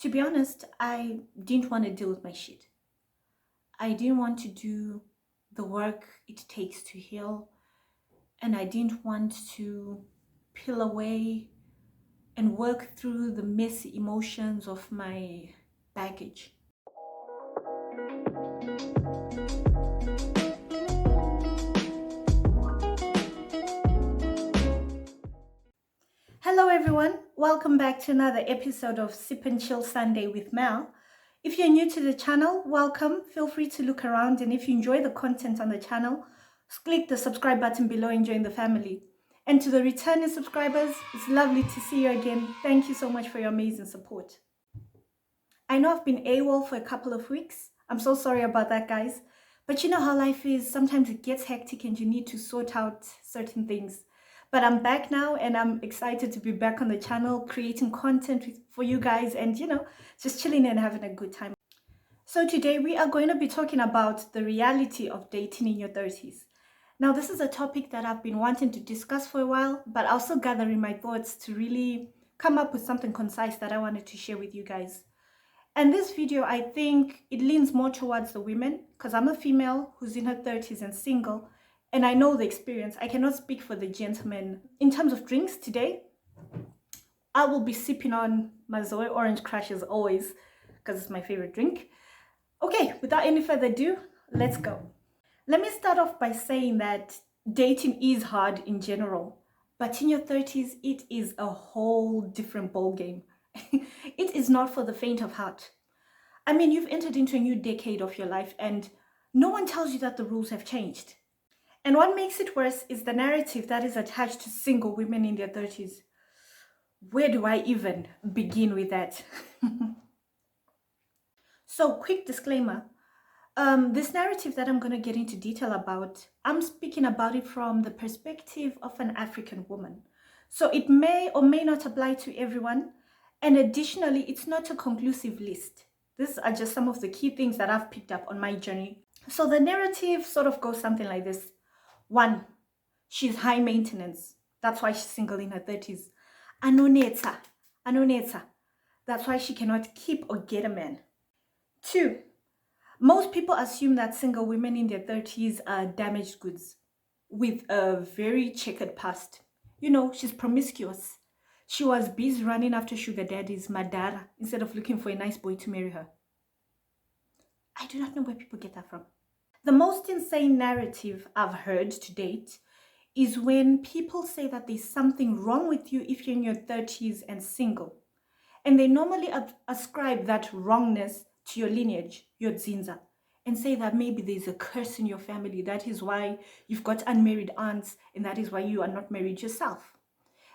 To be honest, I didn't want to deal with my shit. I didn't want to do the work it takes to heal, and I didn't want to peel away and work through the messy emotions of my baggage. Hello everyone, welcome back to another episode of Sip and Chill Sunday with Mel. If you're new to the channel, welcome. Feel free to look around, and if you enjoy the content on the channel, click the subscribe button below and join the family. And to the returning subscribers, it's lovely to see you again. Thank you so much for your amazing support. I know I've been AWOL for a couple of weeks. I'm so sorry about that, guys. But you know how life is. Sometimes it gets hectic and you need to sort out certain things. But I'm back now and I'm excited to be back on the channel, creating content for you guys and, just chilling and having a good time. So today we are going to be talking about the reality of dating in your 30s. Now, this is a topic that I've been wanting to discuss for a while, but also gathering my thoughts to really come up with something concise that I wanted to share with you guys. And this video, I think it leans more towards the women because I'm a female who's in her 30s and single, and I know the experience. I cannot speak for the gentlemen. In terms of drinks today, I will be sipping on my Zoe Orange Crush as always because it's my favorite drink. Okay, without any further ado, let's go. Let me start off by saying that dating is hard in general, but in your 30s, it is a whole different ballgame. It is not for the faint of heart. I mean, you've entered into a new decade of your life and no one tells you that the rules have changed. And what makes it worse is the narrative that is attached to single women in their 30s. Where do I even begin with that? So, quick disclaimer. This narrative that I'm going to get into detail about, I'm speaking about it from the perspective of an African woman. So it may or may not apply to everyone. And additionally, it's not a conclusive list. These are just some of the key things that I've picked up on my journey. So the narrative sort of goes something like this. 1, she's high maintenance. That's why she's single in her 30s. Anoneta. That's why she cannot keep or get a man. 2, most people assume that single women in their 30s are damaged goods with a very checkered past. She's promiscuous. She was busy running after sugar daddies, Madara, instead of looking for a nice boy to marry her. I do not know where people get that from. The most insane narrative I've heard to date is when people say that there's something wrong with you if you're in your 30s and single. And they normally ascribe that wrongness to your lineage, your dzinza, and say that maybe there's a curse in your family. That is why you've got unmarried aunts, and that is why you are not married yourself.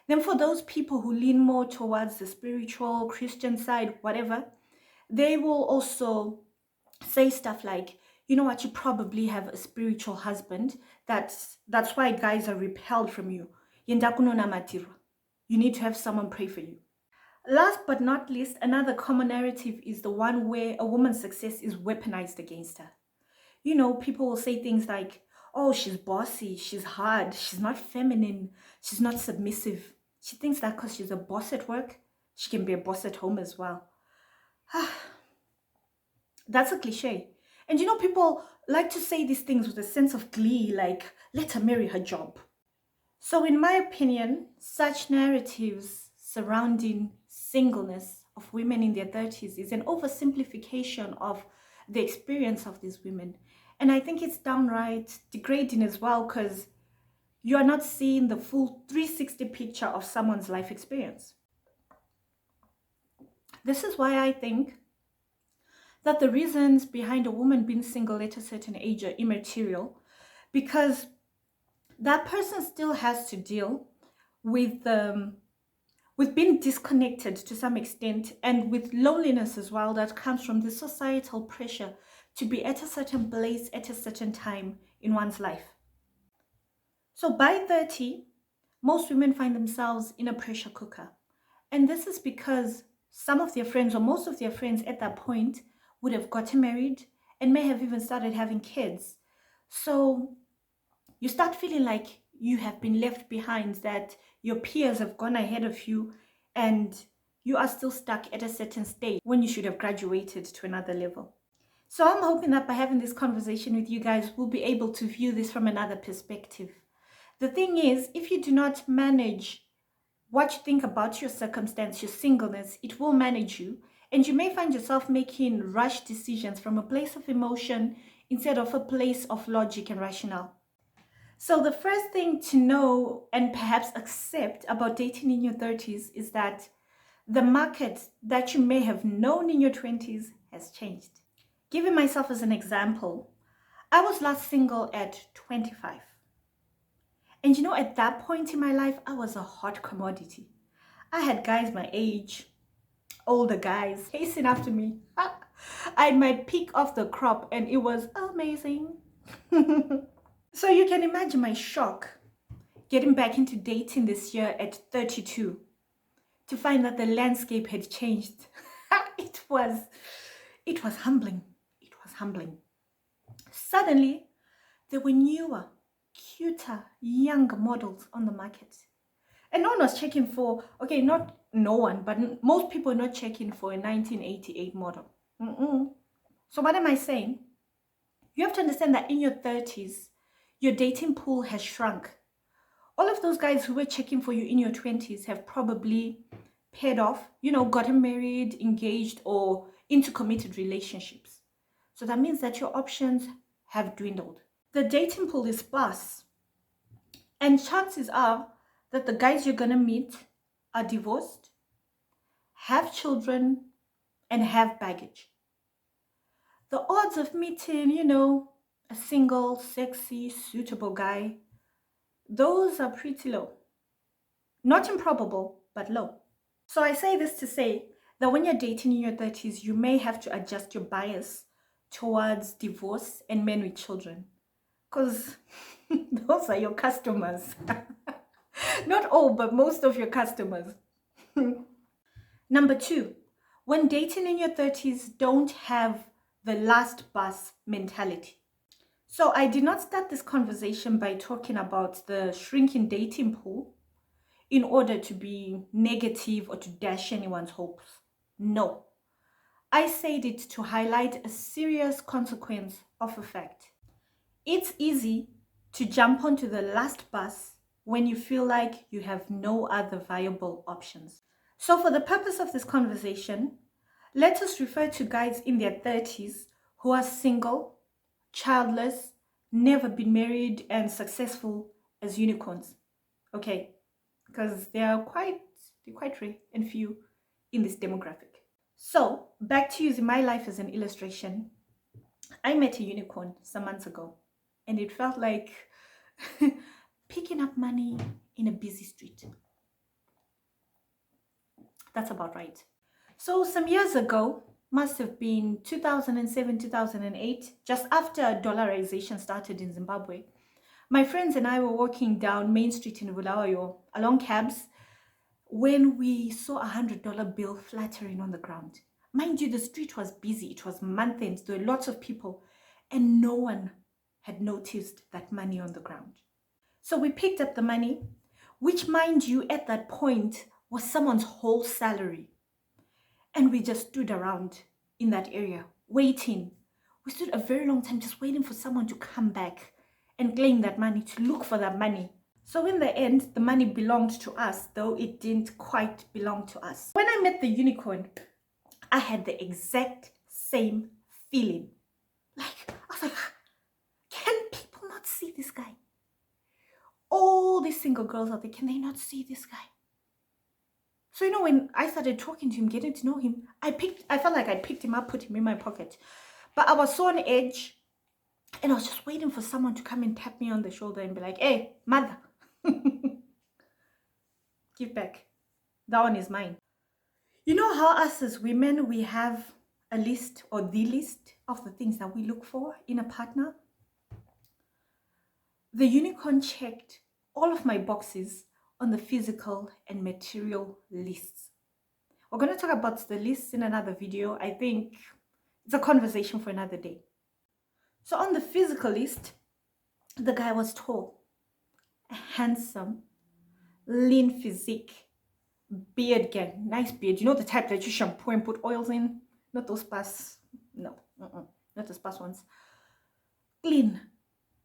Then for those people who lean more towards the spiritual, Christian side, whatever, they will also say stuff like, you know what, you probably have a spiritual husband. That's why guys are repelled from you. You need to have someone pray for you. Last but not least, another common narrative is the one where a woman's success is weaponized against her. People will say things like, oh, she's bossy, she's hard, she's not feminine, she's not submissive. She thinks that because she's a boss at work, she can be a boss at home as well. That's a cliche. And people like to say these things with a sense of glee, like, let her marry her job. So in my opinion, such narratives surrounding singleness of women in their 30s is an oversimplification of the experience of these women. And I think it's downright degrading as well because you are not seeing the full 360 picture of someone's life experience. This is why I think that the reasons behind a woman being single at a certain age are immaterial, because that person still has to deal with being disconnected to some extent and with loneliness as well that comes from the societal pressure to be at a certain place at a certain time in one's life. So by 30, most women find themselves in a pressure cooker. And this is because some of their friends or most of their friends at that point would have gotten married and may have even started having kids. So you start feeling like you have been left behind, that your peers have gone ahead of you and you are still stuck at a certain stage when you should have graduated to another level. So I'm hoping that by having this conversation with you guys, we'll be able to view this from another perspective. The thing is, if you do not manage what you think about your circumstance, your singleness, it will manage you. And you may find yourself making rash decisions from a place of emotion instead of a place of logic and rationale. So the first thing to know and perhaps accept about dating in your 30s is that the market that you may have known in your 20s has changed. Giving myself as an example, I was last single at 25. And you know, at that point in my life, I was a hot commodity. I had guys my age, older guys, chasing after me. I had my peak of the crop and it was amazing. So you can imagine my shock getting back into dating this year at 32 to find that the landscape had changed. It was humbling. It was humbling. Suddenly, there were newer, cuter, younger models on the market. And no one was checking for, okay, not no one, but most people are not checking for a 1988 model. So what am I saying? You have to understand that in your 30s, your dating pool has shrunk. All of those guys who were checking for you in your 20s have probably paired off, gotten married, engaged, or into committed relationships. So that means that your options have dwindled. The dating pool is sparse. And chances are that the guys you're going to meet are divorced, have children, and have baggage. The odds of meeting, a single, sexy, suitable guy, those are pretty low. Not improbable, but low. So I say this to say that when you're dating in your 30s, you may have to adjust your bias towards divorce and men with children. Because those are your customers. Not all, but most of your customers. Number 2, when dating in your 30s, don't have the last bus mentality. So I did not start this conversation by talking about the shrinking dating pool in order to be negative or to dash anyone's hopes. No. I said it to highlight a serious consequence of a fact. It's easy to jump onto the last bus when you feel like you have no other viable options. So for the purpose of this conversation, let us refer to guys in their 30s who are single, childless, never been married, and successful as unicorns. Okay, because they're quite rare and few in this demographic. So back to using my life as an illustration. I met a unicorn some months ago, and it felt like picking up money in a busy street. That's about right. So some years ago, must have been 2007, 2008, just after dollarization started in Zimbabwe, my friends and I were walking down Main Street in Bulawayo along cabs when we saw $100 bill fluttering on the ground. Mind you, the street was busy. It was month end. There were lots of people and no one had noticed that money on the ground. So we picked up the money, which, mind you, at that point was someone's whole salary. And we just stood around in that area waiting. We stood a very long time just waiting for someone to come back and claim that money, to look for that money. So in the end, the money belonged to us, though it didn't quite belong to us. When I met the unicorn, I had the exact same feeling. I was like, can people not see this guy? All these single girls out there, can they not see this guy? So, when I started talking to him, getting to know him, I felt like I picked him up, put him in my pocket. But I was so on edge, and I was just waiting for someone to come and tap me on the shoulder and be like, hey, mother, give back. That one is mine. You know how us as women, we have a list or the list of the things that we look for in a partner? The unicorn checked all of my boxes on the physical and material lists. We're going to talk about the lists in another video. I think it's a conversation for another day. So on the physical list, the guy was tall, handsome, lean physique, Beard gang, nice beard. You know the type that you shampoo and put oils in? Not those spas. No, not the spas ones. Clean.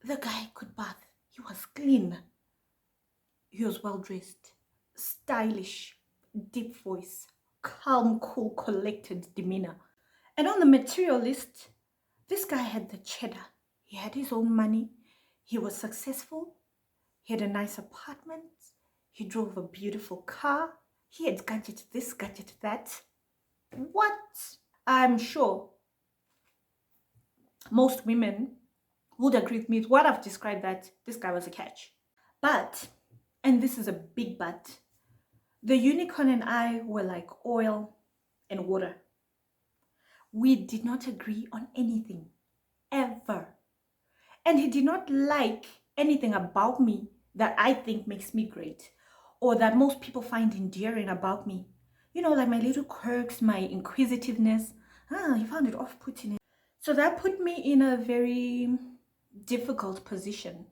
The guy could bath. He was clean. He was well dressed, stylish, deep voice, calm, cool, collected demeanor. And on the material list, this guy had the cheddar. He had his own money. He was successful. He had a nice apartment. He drove a beautiful car. He had gadget this, gadget that. What? I'm sure most women would agree with me with what I've described, that this guy was a catch. But, and this is a big but, the unicorn and I were like oil and water. We did not agree on anything, ever. And he did not like anything about me that I think makes me great, or that most people find endearing about me. You know, like my little quirks, my inquisitiveness. He found it off-putting. So that put me in a very difficult position,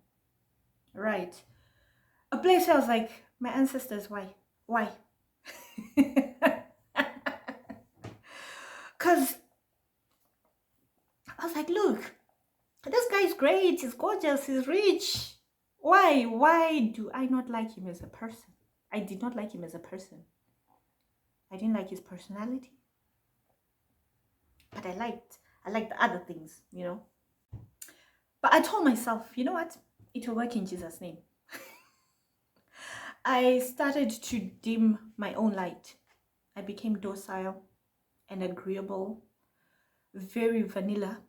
right? A place where I was like, my ancestors, why? Why? Because I was like, look, this guy is great, he's gorgeous, he's rich. Why? Why do I not like him as a person? I did not like him as a person. I didn't like his personality. But I liked the other things, you know. But I told myself, you know what? It will work in Jesus' name. I started to dim my own light. I became docile and agreeable, very vanilla.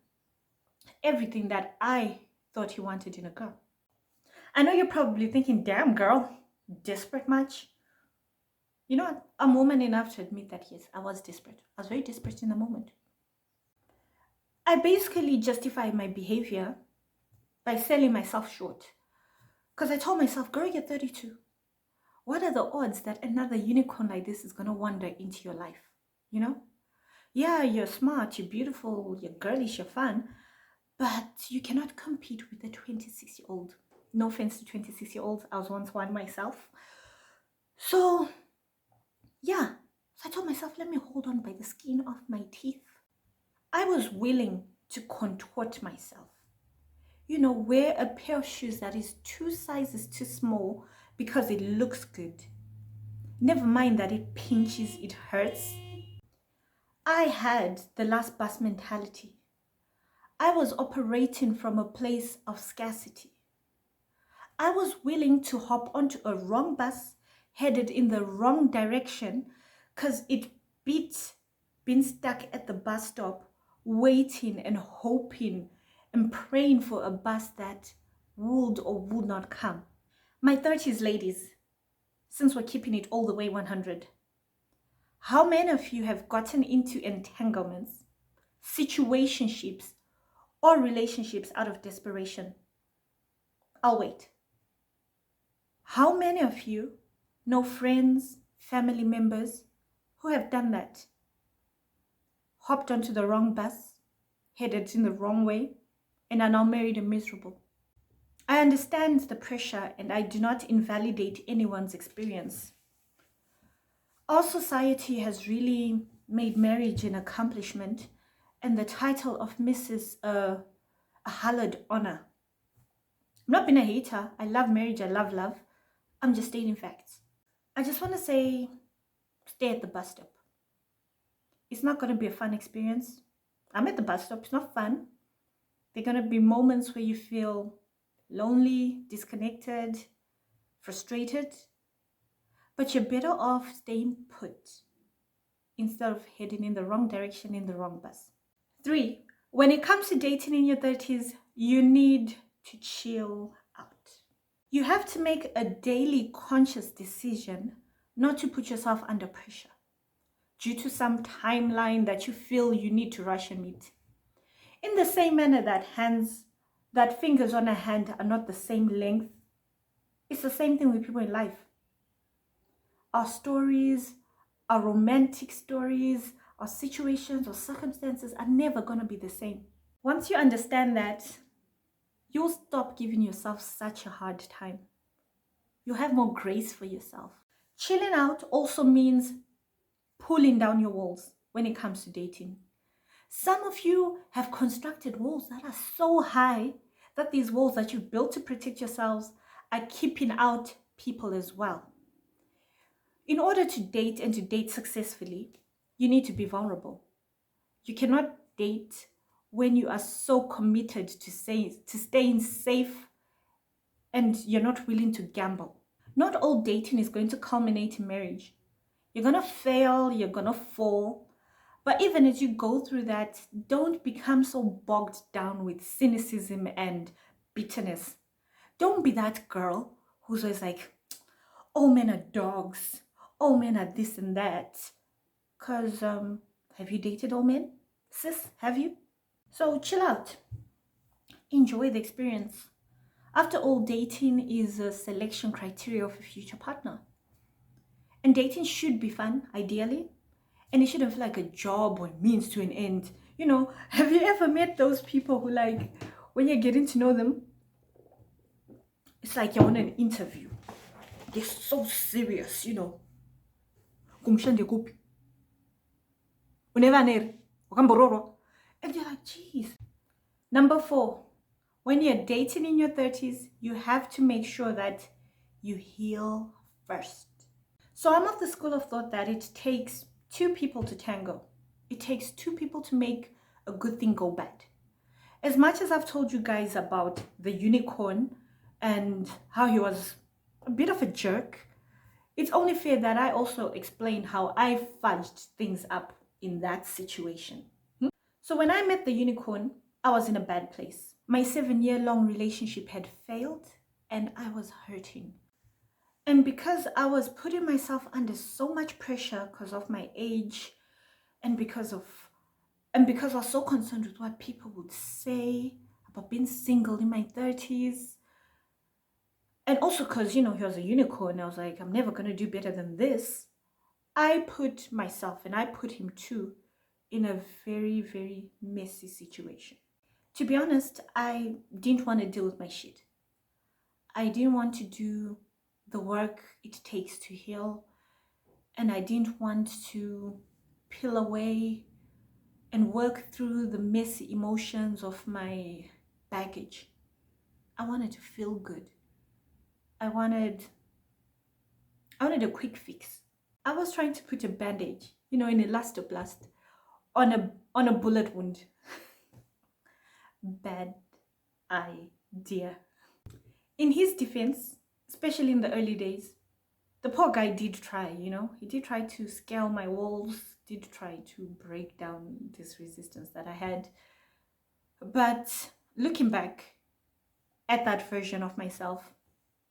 Everything that I thought he wanted in a girl. I know you're probably thinking, damn girl, desperate much? You know what? I'm woman enough to admit that yes, I was desperate. I was very desperate in the moment. I basically justified my behavior by selling myself short. Because I told myself, girl, you're 32. What are the odds that another unicorn like this is going to wander into your life? You know? Yeah, you're smart, you're beautiful, you're girlish, you're fun, but you cannot compete with a 26-year-old. No offense to 26-year-olds, I was once one myself. So, yeah. So I told myself, let me hold on by the skin of my teeth. I was willing to contort myself. You know, wear a pair of shoes that is 2 sizes too small because it looks good. Never mind that it pinches, it hurts. I had the last bus mentality. I was operating from a place of scarcity. I was willing to hop onto a wrong bus, headed in the wrong direction, because it beat being stuck at the bus stop, waiting and hoping and praying for a bus that would or would not come. My 30s, ladies, since we're keeping it all the way 100, how many of you have gotten into entanglements, situationships, or relationships out of desperation? I'll wait. How many of you know friends, family members who have done that? Hopped onto the wrong bus, headed in the wrong way, and are now married and miserable. I understand the pressure and I do not invalidate anyone's experience. Our society has really made marriage an accomplishment and the title of Mrs. a hallowed honor. I'm not being a hater. I love marriage. I love love. I'm just stating facts. I just want to say, stay at the bus stop. It's not going to be a fun experience. I'm at the bus stop. It's not fun. There are going to be moments where you feel lonely, disconnected, frustrated. But you're better off staying put instead of heading in the wrong direction in the wrong bus. 3, when it comes to dating in your 30s, you need to chill out. You have to make a daily conscious decision not to put yourself under pressure due to some timeline that you feel you need to rush and meet. In the same manner that fingers on a hand are not the same length, it's the same thing with people in life. Our stories, our romantic stories, our situations or circumstances are never going to be the same. Once you understand that, you'll stop giving yourself such a hard time. You'll have more grace for yourself. Chilling out also means pulling down your walls when it comes to dating. Some of you have constructed walls that are so high that these walls that you've built to protect yourselves are keeping out people as well. In order to date and to date successfully, you need to be vulnerable. You cannot date when you are so committed to staying safe and you're not willing to gamble. Not all dating is going to culminate in marriage. You're going to fail, you're going to fall. But even as you go through that, don't become so bogged down with cynicism and bitterness. Don't be that girl who's always like, all men are dogs, all men are this and that. Because, have you dated all men? Sis, have you? So chill out. Enjoy the experience. After all, dating is a selection criteria of a future partner. And dating should be fun, ideally. And it shouldn't feel like a job or means to an end. You know, have you ever met those people who, like, when you're getting to know them, it's like you're on an interview. They're so serious, you know. Kumshande kupi. And you're like, geez. Number 4, when you're dating in your 30s, you have to make sure that you heal first. So I'm of the school of thought that it takes 2 people to tango. It takes 2 people to make a good thing go bad. As much as I've told you guys about the unicorn and how he was a bit of a jerk, it's only fair that I also explain how I fudged things up in that situation. So when I met the unicorn, I was in a bad place. My 7-year-long relationship had failed and I was hurting. And because I was putting myself under so much pressure because of my age and because I was so concerned with what people would say about being single in my 30s. And also because, you know, he was a unicorn. I was like, I'm never going to do better than this. I put myself, and I put him too, in a very, very messy situation. To be honest, I didn't want to deal with my shit. I didn't want to do the work it takes to heal. And I didn't want to peel away and work through the messy emotions of my baggage. I wanted to feel good. I wanted a quick fix. I was trying to put a bandage, you know, an elastoplast on a bullet wound. Bad idea. In his defense, especially in the early days, the poor guy did try, you know. He did try to scale my walls, did try to break down this resistance that I had. But looking back at that version of myself,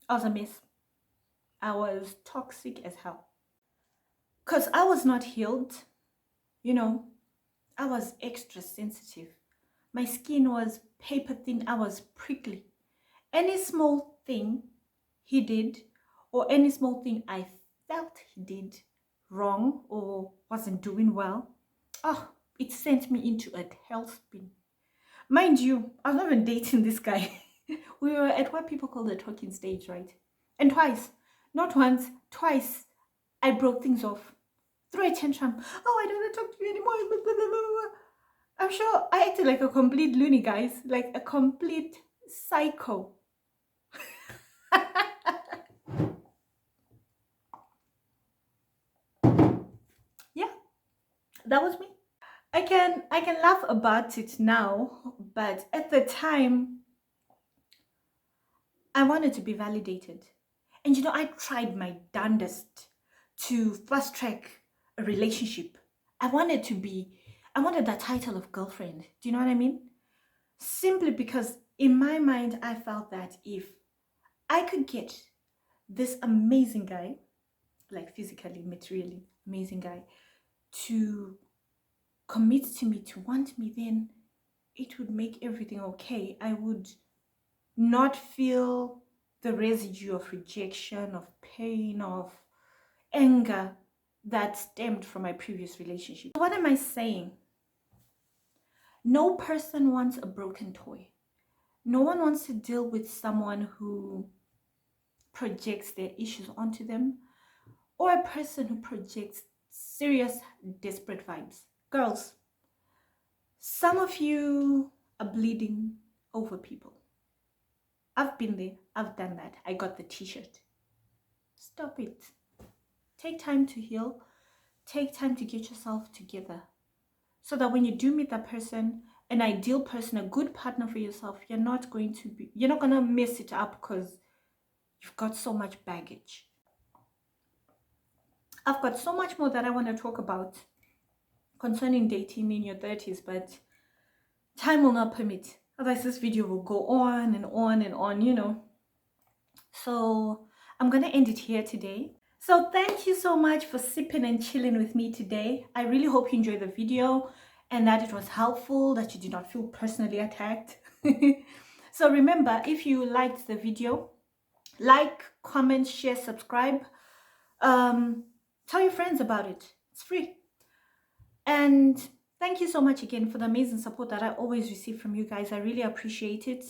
I was a mess. I was toxic as hell. Because I was not healed, you know. I was extra sensitive. My skin was paper thin. I was prickly. Any small thing he did, or any small thing I felt he did wrong or wasn't doing well, it sent me into a tailspin. Mind you, I was not even dating this guy. We were at what people call the talking stage, right? And twice, not once, twice, I broke things off. Threw a tantrum. Oh, I don't want to talk to you anymore. Blah, blah, blah, blah. I'm sure I acted like a complete loony, guys. Like a complete psycho. Yeah, that was me. I can laugh about it now, but at the time, I wanted to be validated. And you know, I tried my darndest to fast track a relationship. I wanted that title of girlfriend. Do you know what I mean? Simply because in my mind, I felt that if I could get this amazing guy, like physically, materially amazing guy, to commit to me, to want me, then it would make everything okay. I would not feel the residue of rejection, of pain, of anger that stemmed from my previous relationship. What am I saying? No person wants a broken toy. No one wants to deal with someone who projects their issues onto them, or a person who projects serious, desperate vibes. Girls, some of you are bleeding over people. I've been there. I've done that. I got the t-shirt. Stop it. Take time to heal. Take time to get yourself together. So that when you do meet that person, an ideal person, a good partner for yourself, you're not going to mess it up because you've got so much baggage. I've got so much more that I want to talk about concerning dating in your 30s, but time will not permit. Otherwise, this video will go on and on and on. So I'm going to end it here today. So thank you so much for sipping and chilling with me today. I really hope you enjoyed the video and that it was helpful, that you did not feel personally attacked. So remember, if you liked the video, like, comment, share, subscribe. Tell your friends about it. It's free. And thank you so much again for the amazing support that I always receive from you guys. I really appreciate it.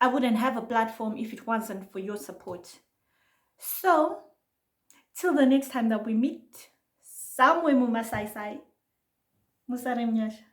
I wouldn't have a platform if it wasn't for your support. So, till the next time that we meet, somewhere mumasai sai. Musarem nyasha.